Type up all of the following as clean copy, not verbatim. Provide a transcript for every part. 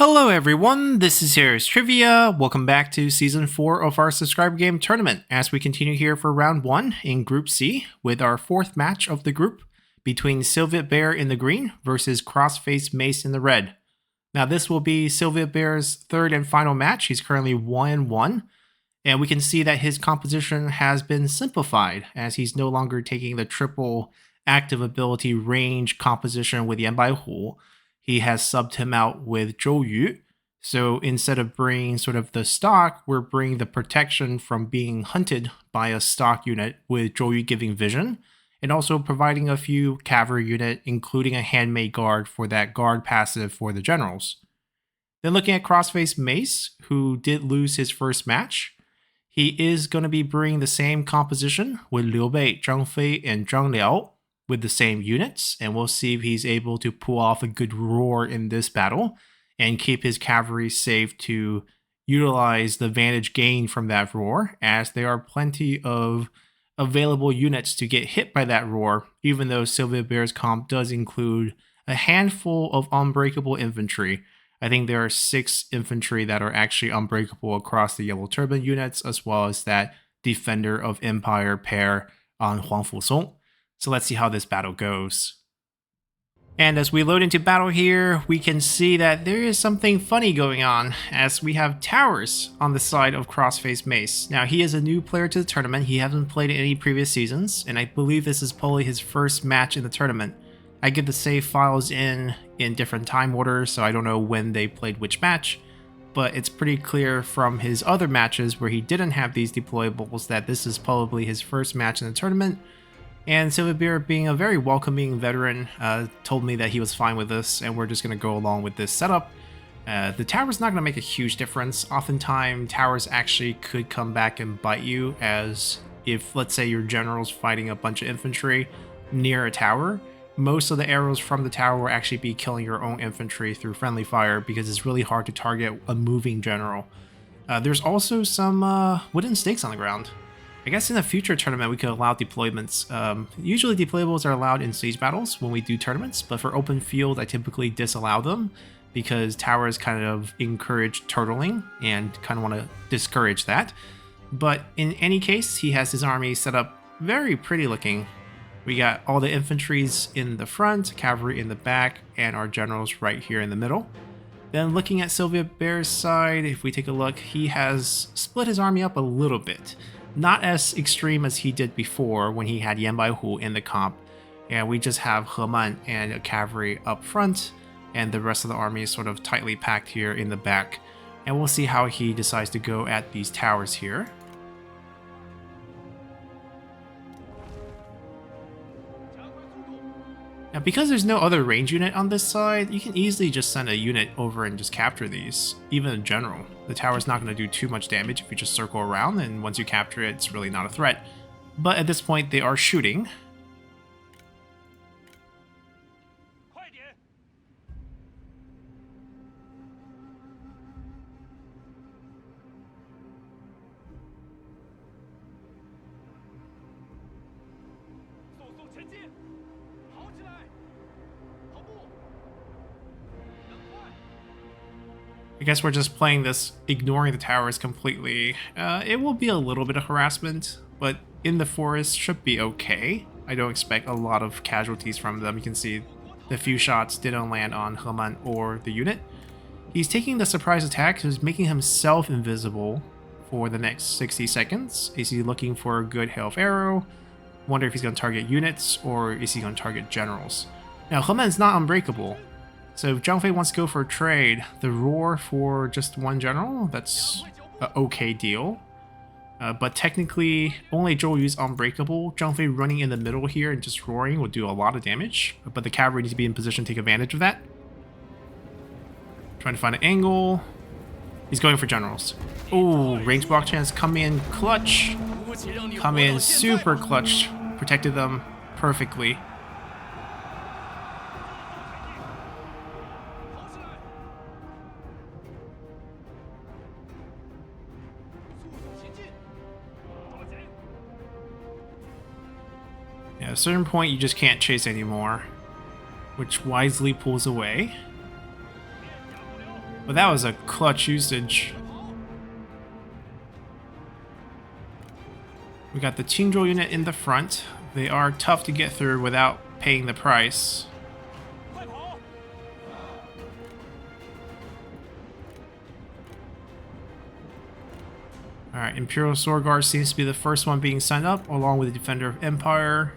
Hello everyone, this is Heroes Trivia. Welcome back to Season 4 of our subscriber game tournament as we continue here for Round 1 in Group C with our fourth match of the group between Soviet Bear in the green versus Crossface Mace in the red. Now this will be Soviet Bear's third and final match. He's currently 1-1 and we can see that his composition has been simplified as he's no longer taking the triple active ability range composition with Yan Baihu. He has subbed him out with Zhou Yu. So instead of bringing sort of the stock, we're bringing the protection from being hunted by a stock unit with Zhou Yu giving vision, and also providing a few cavalry unit, including a handmade guard for that guard passive for the generals. Then looking at Crossface Mace, who did lose his first match, he is going to be bringing the same composition with Liu Bei, Zhang Fei, and Zhang Liao, with the same units, and we'll see if he's able to pull off a good roar in this battle and keep his cavalry safe to utilize the advantage gained from that roar, as there are plenty of available units to get hit by that roar, even though Soviet Bear's comp does include a handful of unbreakable infantry. I think there are 6 infantry that are actually unbreakable across the Yellow Turban units, as well as that Defender of Empire pair on Huangfu Song. So let's see how this battle goes. And as we load into battle here, we can see that there is something funny going on as we have towers on the side of Crossface Mace. Now he is a new player to the tournament. He hasn't played in any previous seasons, and I believe this is probably his first match in the tournament. I get the save files in different time orders, so I don't know when they played which match, but it's pretty clear from his other matches where he didn't have these deployables that this is probably his first match in the tournament. And Soviet Bear, being a very welcoming veteran, told me that he was fine with this, and we're just going to go along with this setup. The tower's not going to make a huge difference. Oftentimes, towers actually could come back and bite you, as if, let's say, your general's fighting a bunch of infantry near a tower, most of the arrows from the tower will actually be killing your own infantry through friendly fire, because it's really hard to target a moving general. There's also some wooden stakes on the ground. I guess in a future tournament we could allow deployments. Usually deployables are allowed in siege battles when we do tournaments, but for open field I typically disallow them because towers kind of encourage turtling and kind of want to discourage that. But in any case, he has his army set up very pretty looking. We got all the infantries in the front, cavalry in the back, and our generals right here in the middle. Then looking at Soviet Bear's side, if we take a look, he has split his army up a little bit. Not as extreme as he did before when he had Yan Baihu in the comp. And we just have He Man and a cavalry up front, and the rest of the army is sort of tightly packed here in the back. And we'll see how he decides to go at these towers here. Now, because there's no other range unit on this side, you can easily just send a unit over and just capture these, even a general. The tower's not going to do too much damage if you just circle around, and once you capture it, it's really not a threat. But at this point, they are shooting. I guess we're just playing this, ignoring the towers completely. It will be a little bit of harassment, but in the forest should be okay. I don't expect a lot of casualties from them. You can see the few shots didn't land on He Man or the unit. He's taking the surprise attack, so he's making himself invisible for the next 60 seconds. Is he looking for a good hail of arrow? Wonder if he's going to target units, or is he going to target generals? Now, He Man's not unbreakable. So if Zhang Fei wants to go for a trade, the roar for just one general, that's an okay deal. But technically, only Zhou Yu's unbreakable. Zhang Fei running in the middle here and just roaring will do a lot of damage. But the cavalry needs to be in position to take advantage of that. Trying to find an angle. He's going for generals. Oh, range block chance come in clutch. Come in super clutch. Protected them perfectly. At a certain point, you just can't chase anymore, which wisely pulls away. But that was a clutch usage. We got the Qingzhou unit in the front. They are tough to get through without paying the price. Alright, Imperial Sword Guard seems to be the first one being sent up, along with the Defender of Empire.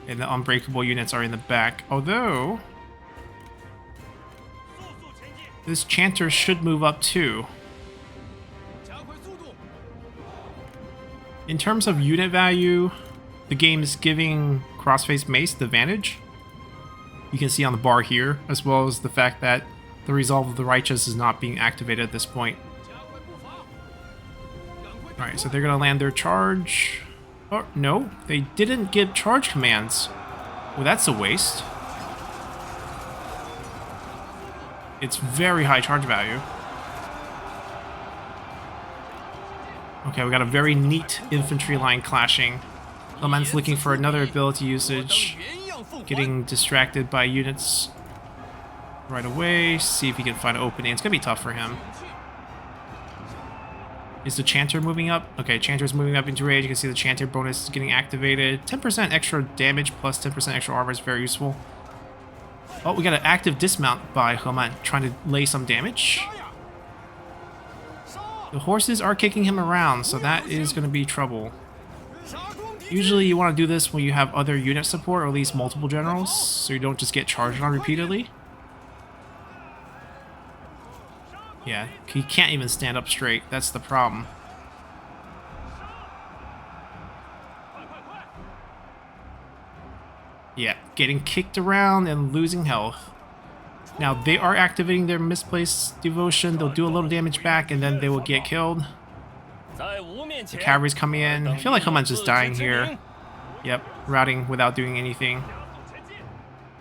And the Unbreakable units are in the back. Although, this Chanter should move up too. In terms of unit value, the game is giving Crossface Mace the advantage. You can see on the bar here, as well as the fact that the Resolve of the Righteous is not being activated at this point. Alright, so they're going to land their charge. Oh, no, they didn't get charge commands. Well, that's a waste. It's very high charge value. Okay, we got a very neat infantry line clashing. Laman's looking for another ability usage. Getting distracted by units right away. See if he can find an opening. It's going to be tough for him. Is the Chanter moving up? Okay, Chanter's moving up into rage. You can see the Chanter bonus is getting activated. 10% extra damage plus 10% extra armor is very useful. Oh, we got an active dismount by Laman, trying to lay some damage. The horses are kicking him around, so that is going to be trouble. Usually you want to do this when you have other unit support, or at least multiple generals, so you don't just get charged on repeatedly. Yeah, he can't even stand up straight. That's the problem. Yeah, getting kicked around and losing health. Now, they are activating their misplaced devotion. They'll do a little damage back, and then they will get killed. The cavalry's coming in. I feel like Haman's just dying here. Yep, routing without doing anything.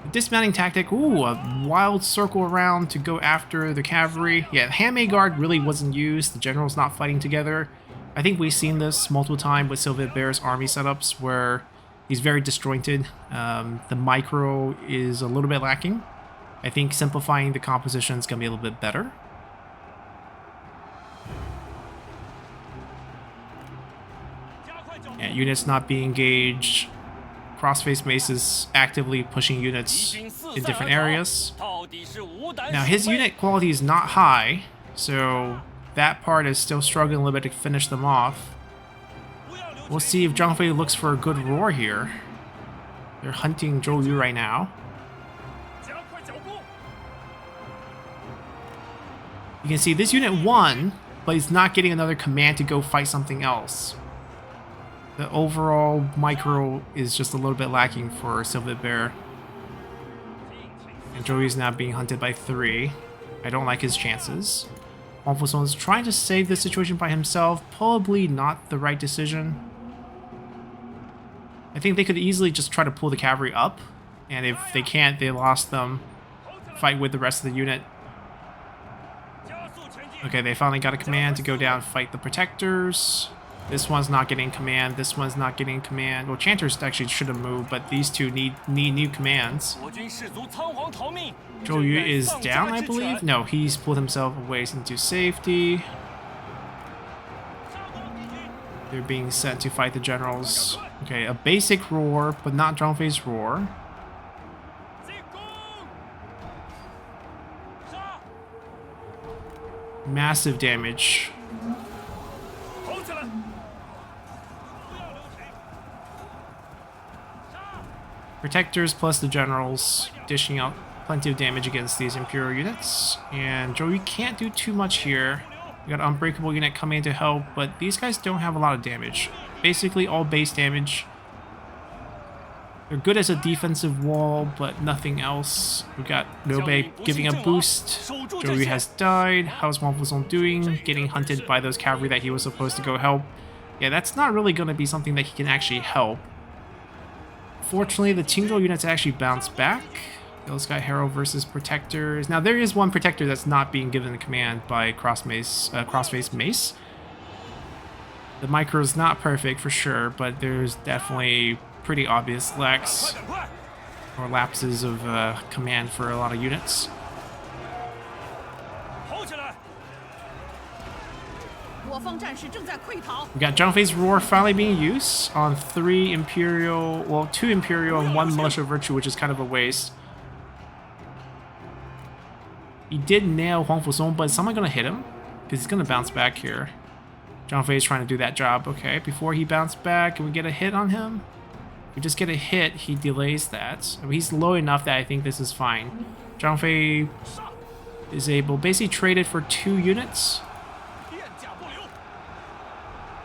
The dismounting tactic. Ooh, a wild circle around to go after the cavalry. Yeah, Handmaid Guard really wasn't used. The general's not fighting together. I think we've seen this multiple times with Sylvet Bear's army setups, where he's very disjointed. The micro is a little bit lacking. I think simplifying the composition is going to be a little bit better. Yeah, units not being engaged. Crossface Mace is actively pushing units in different areas. Now, his unit quality is not high, so that part is still struggling a little bit to finish them off. We'll see if Zhang Fei looks for a good roar here. They're hunting Zhou Yu right now. You can see this unit won, but he's not getting another command to go fight something else. The overall micro is just a little bit lacking for Sylvet Bear. And Zhou now being hunted by 3. I don't like his chances. Wang Fusong's trying to save the situation by himself. Probably not the right decision. I think they could easily just try to pull the cavalry up. And if they can't, they lost them. Fight with the rest of the unit. Okay, they finally got a command to go down and fight the Protectors. This one's not getting command. This one's not getting command. Well, Chanters actually should have moved, but these two need new commands. Zhou Yu is down, I believe? No, he's pulled himself away into safety. They're being sent to fight the generals. Okay, a basic roar, but not Zhang Fei's roar. Massive damage. Protectors plus the generals dishing out plenty of damage against these Imperial units. And Zhou Yu can't do too much here. We got an Unbreakable unit coming in to help, but these guys don't have a lot of damage. Basically all base damage. They're good as a defensive wall, but nothing else. We got Liu giving a boost. Zhou Yu has died. How's Wang Fusong doing? Getting hunted by those cavalry that he was supposed to go help. Yeah, that's not really going to be something that he can actually help. Fortunately, the Qingzhou units actually bounced back. Those guy Herald versus Protectors. Now, there is one Protector that's not being given the command by Crossface Mace. The micro is not perfect for sure, but there's definitely pretty obvious lacks. or lapses of command for a lot of units. We got Zhangfei's Roar finally being used on 3 Imperial, well, 2 Imperial and 1 Militia Virtue, which is kind of a waste. He did nail Huang Fusong, but is someone going to hit him? Because he's going to bounce back here. Zhangfei is trying to do that job. Okay, before he bounced back, can we get a hit on him? If we just get a hit, he delays that. I mean, he's low enough that I think this is fine. Zhangfei is able, basically traded for 2 units.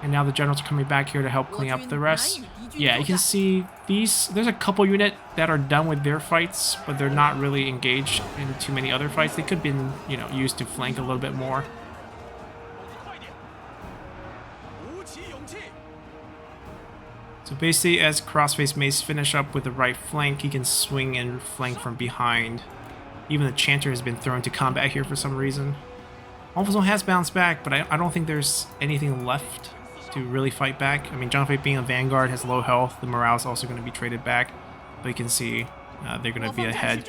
And now the generals are coming back here to help clean up the rest. Yeah, you can see these, there's a couple unit that are done with their fights, but they're not really engaged in too many other fights. They could have been, you know, used to flank a little bit more. So basically, as Crossface Mace finish up with the right flank, he can swing and flank from behind. Even the Chanter has been thrown to combat here for some reason. Alphazone has bounced back, but I don't think there's anything left to really fight back. I mean, Zhangfei being a Vanguard has low health. The morale is also going to be traded back. But you can see they're going to be ahead.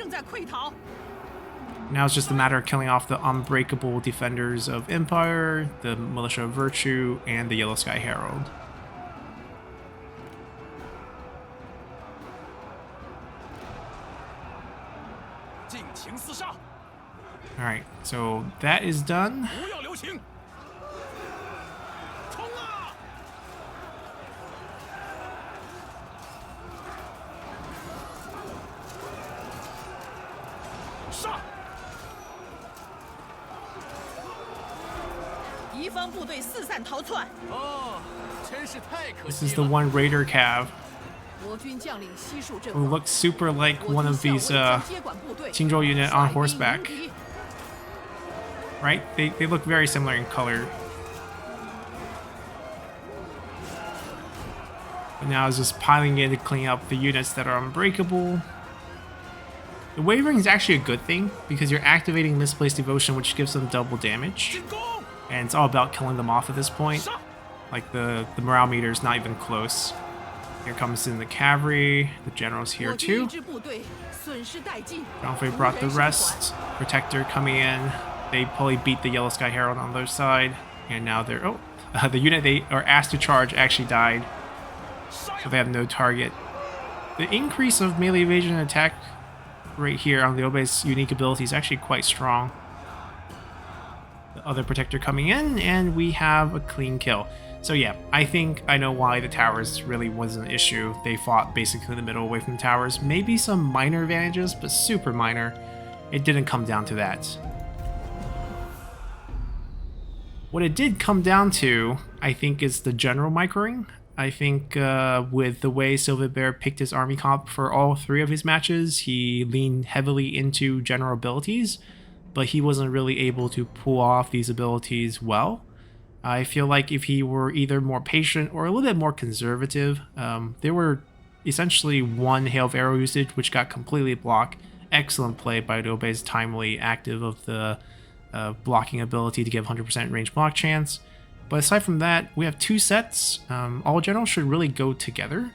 Now it's just a matter of killing off the unbreakable defenders of Empire, the Militia of Virtue, and the Yellow Sky Herald. Alright, so that is done. This is the one Raider Cav who looks super like one of these Qingzhou unit on horseback. Right? They look very similar in color. But now it's just piling in to clean up the units that are unbreakable. The wavering is actually a good thing because you're activating Misplaced Devotion, which gives them double damage. And it's all about killing them off at this point. Like the morale meter is not even close. Here comes in the cavalry. The general's here too. Zhangfei brought the rest. Protector coming in. They probably beat the Yellow Sky Herald on their side. And now they're... Oh! The unit they are asked to charge actually died. So they have no target. The increase of melee evasion and attack right here on the Obei's unique ability is actually quite strong. The other Protector coming in, and we have a clean kill. So yeah, I think I know why the towers really wasn't an issue. They fought basically in the middle away from the towers. Maybe some minor advantages, but super minor. It didn't come down to that. What it did come down to, I think, is the general microing. I think with the way Sylvet Bear picked his army comp for all 3 of his matches, he leaned heavily into general abilities, but he wasn't really able to pull off these abilities well. I feel like if he were either more patient or a little bit more conservative, there were essentially 1 Hail of Arrow usage, which got completely blocked. Excellent play by Obei's timely active of the blocking ability to give 100% range block chance. But aside from that, we have 2 sets. All generals should really go together.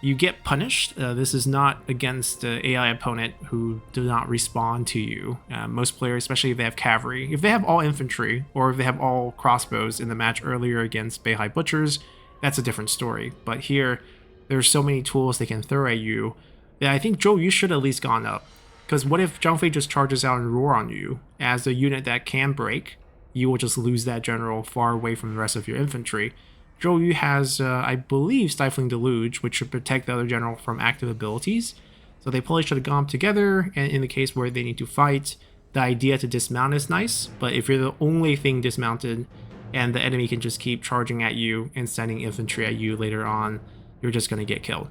You get punished. This is not against the AI opponent who do not respond to you. Most players, especially if they have cavalry, if they have all infantry or if they have all crossbows in the match earlier against Beihai Butchers, that's a different story. But here, there's so many tools they can throw at you that I think, Zhou, you should at least gone up. Because what if Zhangfei just charges out and roar on you as a unit that can break? You will just lose that general far away from the rest of your infantry. Zhou Yu has, I believe, Stifling Deluge, which should protect the other general from active abilities. So they probably should have gone together, and in the case where they need to fight, the idea to dismount is nice, but if you're the only thing dismounted, and the enemy can just keep charging at you and sending infantry at you later on, you're just going to get killed.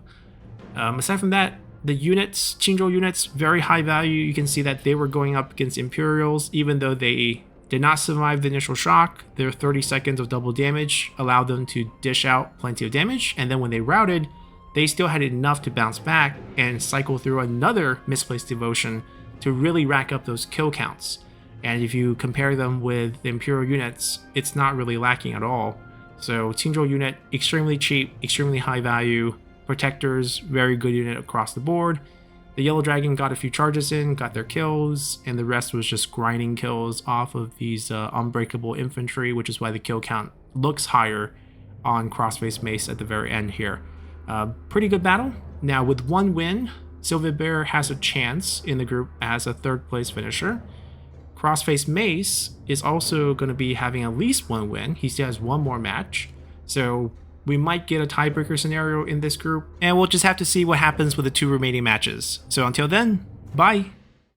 Aside from that, the units, Qingzhou units, very high value. You can see that they were going up against Imperials, even though they did not survive the initial shock. Their 30 seconds of double damage allowed them to dish out plenty of damage, and then when they routed, they still had enough to bounce back and cycle through another Misplaced Devotion to really rack up those kill counts. And if you compare them with the Imperial units, it's not really lacking at all. So Qingzhou unit, extremely cheap, extremely high value. Protectors, very good unit across the board. The Yellow Dragon got a few charges in, got their kills, and the rest was just grinding kills off of these unbreakable infantry, which is why the kill count looks higher on Crossface Mace at the very end here. Pretty good battle. Now with one win, Sylvia Bear has a chance in the group as a third place finisher. Crossface Mace is also going to be having at least one win. He still has one more match. So we might get a tiebreaker scenario in this group, and we'll just have to see what happens with the 2 remaining matches. So until then, bye!